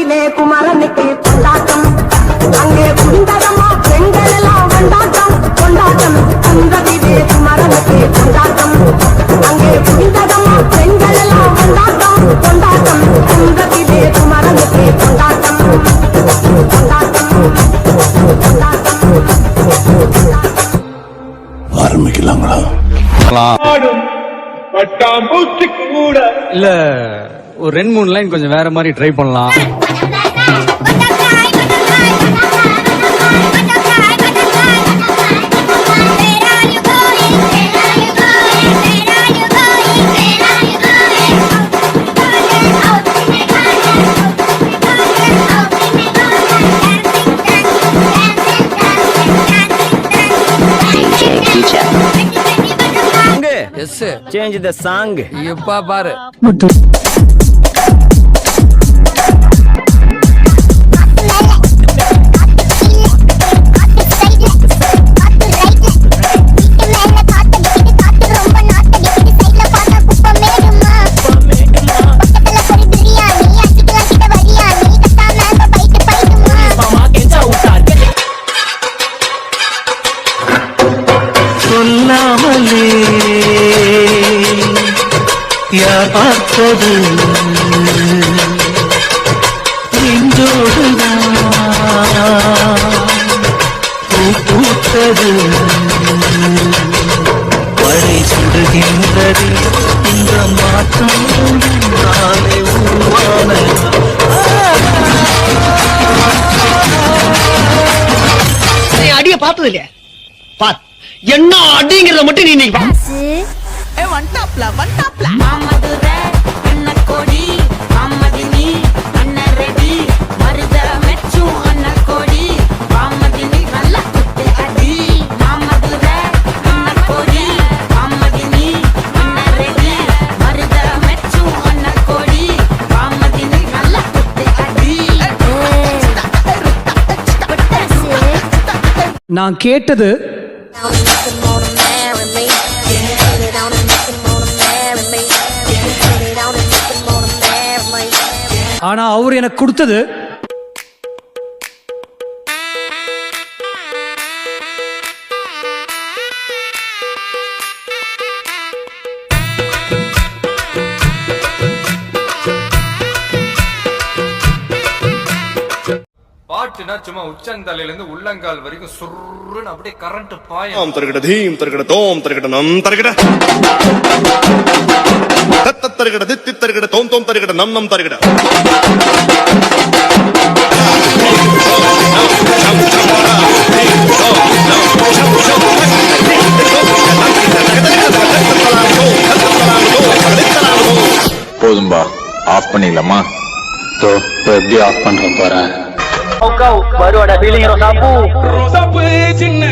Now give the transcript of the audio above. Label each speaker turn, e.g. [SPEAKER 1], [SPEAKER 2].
[SPEAKER 1] குன்றத்திலே குமரனுக்கு கொண்டாட்டம், அங்கே குண்டரமா பெண்கள் எல்லாம் கொண்டாட்டம் கொண்டாட்டம். குன்றத்திலே குமரனுக்கு கொண்டாட்டம், அங்கே குண்டரமா பெண்கள் எல்லாம் கொண்டாட்டம் கொண்டாட்டம். குன்றத்திலே குமரனுக்கு கொண்டாட்டம் கொண்டாட்டம் கொண்டாட்டம்.
[SPEAKER 2] ஆரம்பிக்கலாங்களா?
[SPEAKER 3] இல்ல ஒரு 2-3 லைன் கொஞ்சம் வேற மாதிரி ட்ரை பண்ணலாம்.
[SPEAKER 4] Change the song.
[SPEAKER 5] இப்ப பாரு.
[SPEAKER 2] சொல்லாமலே யார் பார்த்தது நெஞ்சோடுதான் பூத்தது, மழை சுடுகின்றது இந்த மாற்றம் நாளை உருவானதா?
[SPEAKER 6] அடிய பார்த்தது இல்லையா? பார் என்ன அடிங்கிறத மட்டும் நீ
[SPEAKER 5] நான் கேட்டது ஆனா அவர் எனக்கு கொடுத்தது
[SPEAKER 7] பாட்டுனா சும்மா உச்சந்தலையில இருந்து உள்ளங்கால் வரைக்கும் சுருன்னு அப்படியே கரண்ட் பாயும்.
[SPEAKER 8] தருகிட தீம் தருகிட தோம் தருகிட நம் தருகிட தத்த தருகிட தித்தி தருகிட தோம் தோம் தருகிட நம் நம் தருகிட.
[SPEAKER 2] போதும்பா, ஆஃப் பண்ணிடலாமா? எப்படி ஆஃப் பண்றோம் பாரு.
[SPEAKER 6] வருவாடா ஃபீலிங் ரோசாப்பூ சின்ன